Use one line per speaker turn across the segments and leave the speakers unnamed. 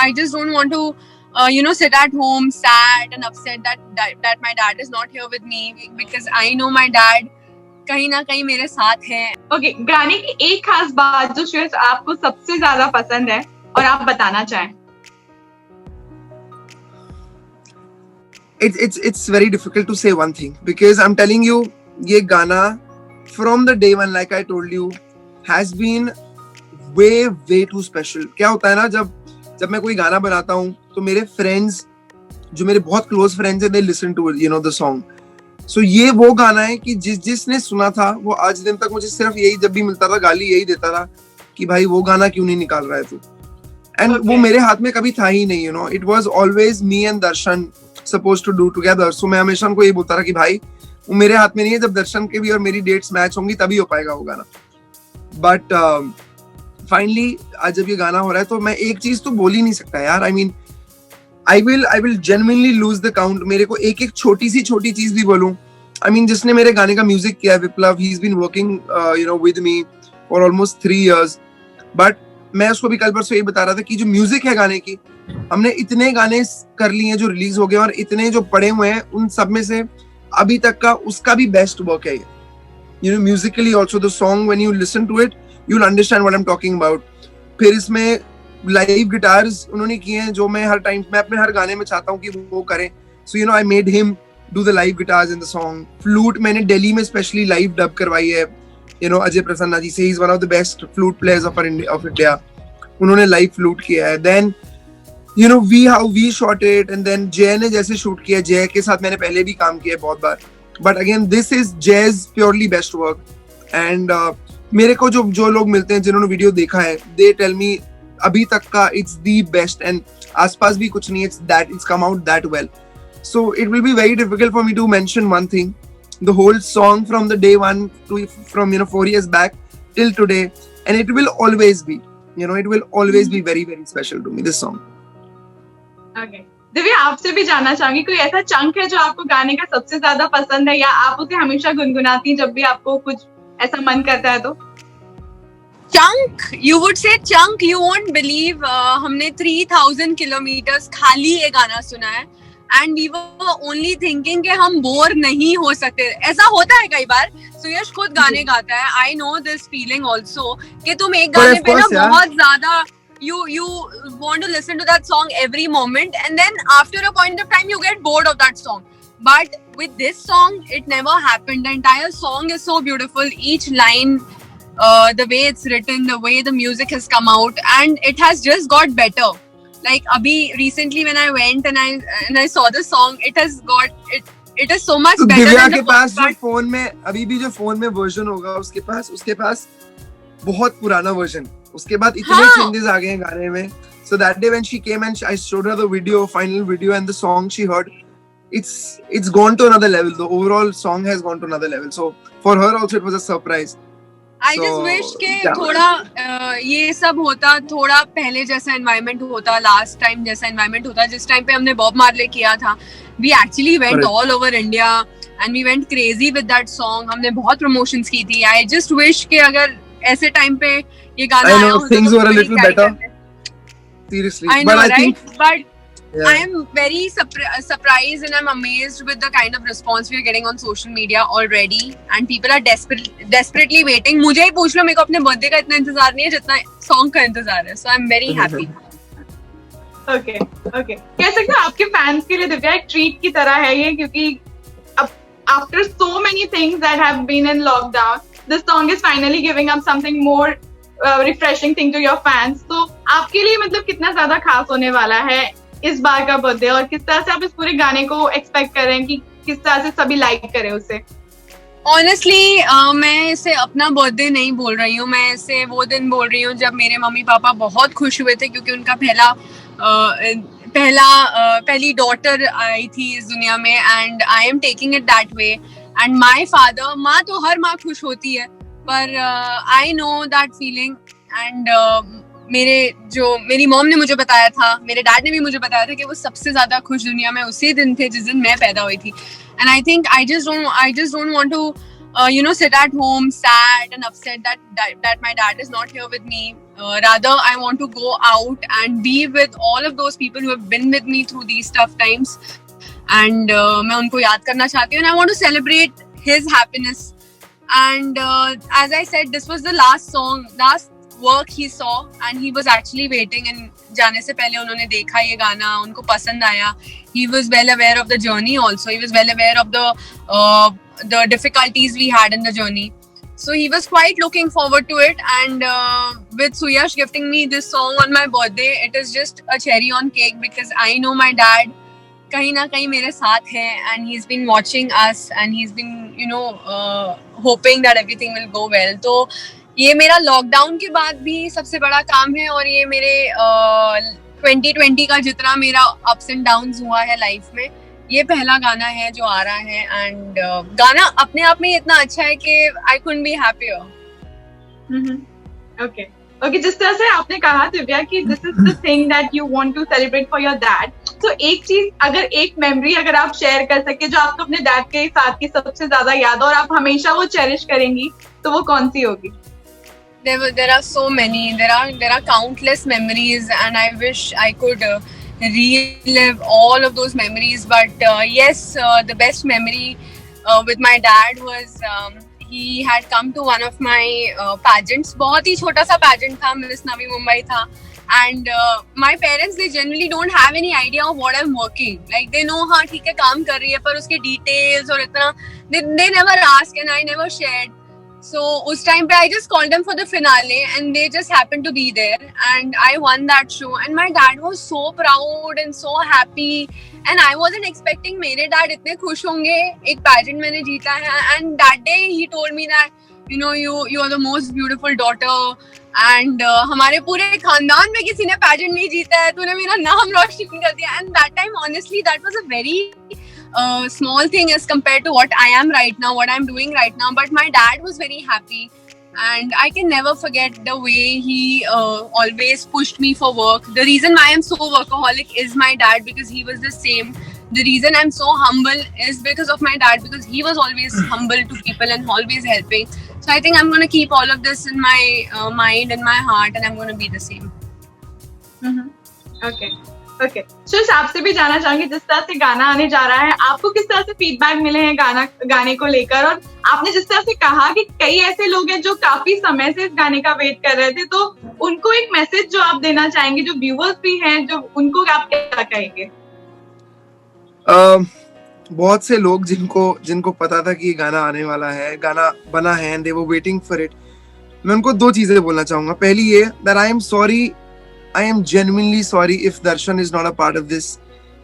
I just don't want to sit at home sad and upset that my dad is not here with me, because I know my dad कहीं ना कहीं मेरे साथ है.
Okay, गाने की एक खास बात जो श्रेयस आपको सबसे ज्यादा पसंद है और आप बताना चाहें.
It's very difficult to say one thing, because I'm telling you, ये गाना from the day one, like I told you, has been way too special. क्या होता है ना, जब मैं कोई गाना बनाता हूँ तो मेरे फ्रेंड्स, जो मेरे बहुत क्लोज फ्रेंड्स हैं, they listen to it, the song. So ये वो गाना है कि जिसने सुना था वो आज दिन तक मुझे सिर्फ यही, जब भी मिलता था गाली यही देता था कि भाई वो गाना क्यों नहीं निकाल रहा है तू. एंड वो मेरे हाथ में कभी था ही नहीं. It was always me and Darshan supposed to do together. So मैं हमेशा उनको ये बोलता रहा कि भाई वो मेरे हाथ में नहीं है, जब दर्शन के भी और मेरी डेट्स मैच होंगी तभी हो पाएगा वो गाना. बट फाइनली आज जब ये गाना हो रहा है तो मैं एक चीज तो बोल ही नहीं सकता यार. I mean I will genuinely lose the count. मेरे को एक छोटी चीज भी बोलूं. I mean, जिसने मेरे गाने का म्यूजिक किया है, विप्लव, he's been working with me for almost 3 years. But मैं उसको भी कल परसों ये बता रहा था कि जो म्यूजिक है गाने की, हमने इतने गाने कर लिए हैं जो रिलीज हो गए और इतने जो पड़े हुए हैं, उन सब में से अभी तक का उसका भी बेस्ट वर्क है. Musically also the song, when you listen to it, you'll understand what I'm talking about. फिर इसमें लाइव गिटार्स उन्होंने किए हैं जो मैं अपने हर गाने में चाहता हूँ कि वो करें. So I made him do the live guitars in the song. Flute मैंने दिल्ली में स्पेशली लाइव डब करवाई है अजय प्रसन्ना जी से. He is one of the best flute players of India. उन्होंने लाइव फ्लूट किया है. Then we shot it, and then Jay ने जैसे शूट किया, जय के साथ मैंने पहले भी काम किया है बहुत बार. But again this is Jay's purely best work. And मेरे को जो लोग मिलते हैं जिन्होंने वीडियो देखा है, दे टेल मी अभी तक का it's the best, and आसपास भी कुछ नहीं, it's come out that well. So it will be very difficult for me to mention one thing. The whole song from the day one from 4 years back till today, and it will always be, it will always be very special to me, this song.
Okay. Divya, आपसे भी जानना चाहूंगी, कोई ऐसा chunk है जो आपको गाने का सबसे ज्यादा पसंद है, या आप उसे हमेशा गुनगुनाती हैं जब भी आपको कुछ ऐसा मन करता है तो?
Chunk, you would say chunk, you won't believe. हमने 3000 kilometers खाली ये गाना सुना है, and we were only thinking कि हम बोर नहीं हो सकते. ऐसा होता है कई बार. सुयश खुद गाने गाता है. I know this feeling also कि तुम एक गाने पे ना बहुत ज्यादा you want to listen to that song every moment, and then after a point of time you get bored of that song. But with this song it never happened. The entire song is so beautiful. Each line, the way it's written, the way the music has come out, and it has just got better. Like abhi recently when I went and I saw the song, it has got it is so much better.
Divya के पास जो phone में अभी भी जो phone में version होगा, उसके पास बहुत पुराना वर्जन, उसके बाद इतने चेंजेस आ गए हैं गाने में. So that day when she came and I showed her the final video and the song she heard, it's gone to another level. The overall song has gone to another level. So for her also it was a surprise.
I just wish के थोड़ा ये सब होता, थोड़ा पहले जैसा environment होता, last time जैसा एनवायरनमेंट होता, जिस टाइम पे हमने बॉब मार्ले किया था. We actually went all over India and we went crazy with that song. हमने बहुत प्रमोशंस की थी. I just wish कि अगर ऐसे टाइम पे ये गाना आया होता,
things were a little better. Seriously,
I know, but yeah. I am very surprised and I'm amazed with the kind of response we are getting on social media already, and people are desperately waiting. मुझे ही पूछ लो, मेरे को अपने birthday का इतना इंतजार नहीं है जितना सॉन्ग का इंतजार है. So I'm very happy.
Okay. कह सकते हो आपके फैंस के लिए दिव्या एक ट्रीट की तरह है ये, क्योंकि अब after so many things that have been in lockdown, this song is finally giving up something more refreshing thing to your fans. तो आपके लिए मतलब कितना ज्यादा खास होने वाला है इस बार का बर्थडे, और किस तरह से आप इस पूरे गाने को एक्सपेक्ट कर रहे हैं कि किस तरह से सभी लाइक करें उसे?
Honestly, मैं इसे अपना बर्थडे नहीं बोल रही हूँ. मैं इसे वो दिन बोल रही हूँ जब मेरे मम्मी पापा बहुत खुश हुए थे, क्योंकि उनका पहली डॉटर आई थी इस दुनिया में, and I am taking it that way. And my father, माँ तो हर माँ खुश होती है, पर I know that feeling. And मेरी मॉम ने मुझे बताया था, मेरे डैड ने भी मुझे बताया था कि वो सबसे ज्यादा खुश दुनिया में उसी दिन थे जिस दिन मैं पैदा हुई थी. And I think I just don't want to sit at home sad and upset that my dad is not here with me, Rather, I want to go out and be with all of those people who have been with me through these tough times. And मैं उनको याद करना चाहती हूँ. And I want to celebrate his happiness. And as I said, this was the last work he saw, and he was actually waiting. And जाने से पहले उन्होंने देखा ये गाना, उनको पसंद आया. He was well aware of the journey also. He was well aware of the difficulties we had in the journey. So he was quite looking forward to it. And with Suyash gifting me this song on my birthday, it is just a cherry on cake, because I know my dad कहीं ना कहीं मेरे साथ है, and he's been watching us, and he's been hoping that everything will go well. तो ये मेरा lockdown के बाद भी सबसे बड़ा काम है, और ये मेरे 2020 का जितना मेरा अप्स एंड डाउन्स हुआ है लाइफ में, ये पहला गाना है जो आ रहा है. एंड गाना अपने आप में इतना अच्छा है कि I couldn't be happier.
Okay, जिस तरह से आपने कहा दिव्या कि this is the thing that you want to celebrate for your dad, तो एक चीज, अगर एक मेमोरी अगर आप शेयर कर सके जो आपको अपने डैड के साथ की सबसे ज्यादा याद हो और आप हमेशा वो चेरिश करेंगी, तो वो कौन सी होगी?
There are so many. There are countless memories, and I wish I could relive all of those memories. But yes, the best memory with my dad was he had come to one of my pageants. बहुत ही छोटा सा pageant था, Miss Navi Mumbai था. And my parents, they generally don't have any idea of what I'm working. Like they know हाँ ठीक है काम कर रही है, पर उसके details और इतना they never ask, and I never shared. So उस time पे I just called them for the finale, and they just happened to be there, and I won that show, and my dad was so proud and so happy, and I wasn't expecting मेरे dad इतने खुश होंगे, एक pageant मैंने जीता है. And that day he told me that you are the most beautiful daughter, and हमारे पूरे खानदान में किसी ने pageant नहीं जीता है, तूने मेरा नाम रोशन कर दिया. And that time honestly that was a very small thing as compared to what I am right now, what I'm doing right now. But my dad was very happy, and I can never forget the way he always pushed me for work. The reason why I'm so workaholic is my dad, because he was the same. The reason I'm so humble is because of my dad, because he was always humble to people and always helping. So I think I'm going to keep all of this in my mind and my heart, and I'm going to be the same.
Okay, shills आपसे भी जानना चाहूंगी, जिस तरह से गाना आने जा रहा है, आपको किस तरह से फीडबैक मिले हैं गाने को लेकर? और आपने जिस तरह से कहा कि कई ऐसे लोग हैं जो काफी समय से इस गाने का वेट कर रहे थे, तो उनको एक मैसेज जो आप देना चाहेंगे, जो व्यूअर्स भी हैं, जो उनको आप क्या कहेंगे?
बहुत से लोग जिनको पता था कि ये गाना आने वाला है, गाना बना है, and they were waiting for it, मैं उनको दो चीजें बोलना चाहूंगा. पहली ये, that I am sorry, I am genuinely sorry if Darshan is not a part of this,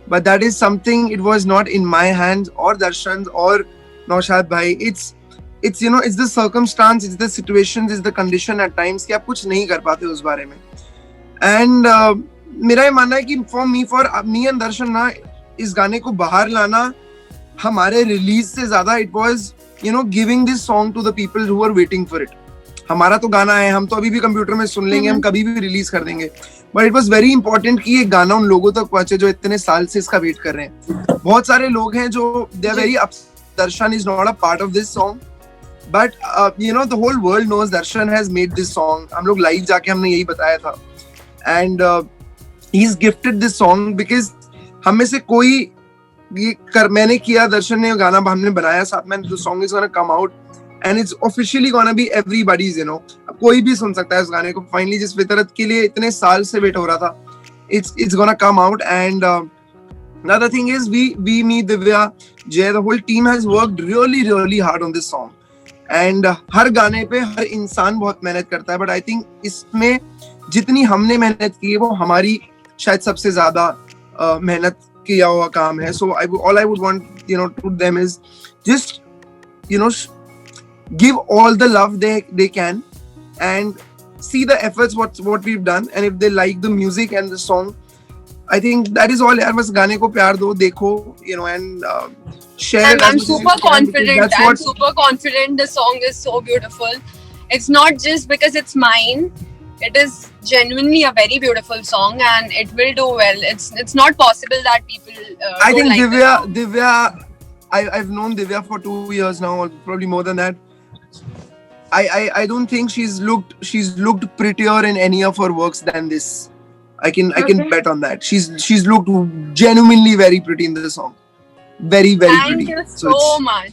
but that is something, it was not in my hands or Darshan's or Naushad bhai. It's it's the circumstance, it's the situations, it's the condition at times कि आप कुछ नहीं कर पाते उस बारे में. And मेरा ये मानना है कि for me and Darshan ना, इस गाने को बाहर लाना हमारे रिलीज से ज्यादा, it was giving this song to the people who were waiting for it. हमारा तो गाना है, हम तो अभी भी कंप्यूटर में सुन लेंगे, हम कभी भी रिलीज कर देंगे, but it was very important कि ये गाना उन लोगों तक पहुंचे जो इतने साल से इसका वेट कर रहे हैं. बहुत सारे लोग हैं जो they are very Darshan is not a part of this song, but the whole world knows Darshan has made this song. हम लोग लाइव जाके हमने यही बताया था, and he's gifted this song because हम में से कोई मैंने किया, दर्शन ने गाना हमने बनाया साथ में. The song is gonna come out and it's officially gonna be everybody's. कोई भी सुन सकता है इस गाने को. फाइनली जिस फितरत के लिए इतने साल से वेट हो रहा था, it's gonna come out. And another thing is me, Divya, Jay, the whole team has worked really really hard on this song. And हर गाने पे हर इंसान बहुत मेहनत करता है, but I think इसमें जितनी हमने मेहनत की है वो हमारी शायद सबसे ज्यादा मेहनत किया हुआ काम है. So all I would want to them is just give all the love they can and see the efforts what we've done, and if they like the music and the song, I think that is all. यार बस गाने को प्यार दो, देखो, and share.
I'm super confident. I'm super confident. The song is so beautiful. It's not just because it's mine. It is genuinely a very beautiful song, and it will do well. It's not possible that people.
I think like Divya, I've known Divya for 2 years now, or probably more than that. I don't think she's looked prettier in any of her works than this. I can
Okay.
bet on that. She's looked genuinely very pretty in the song. Very
Thank
pretty.
you
So
so much.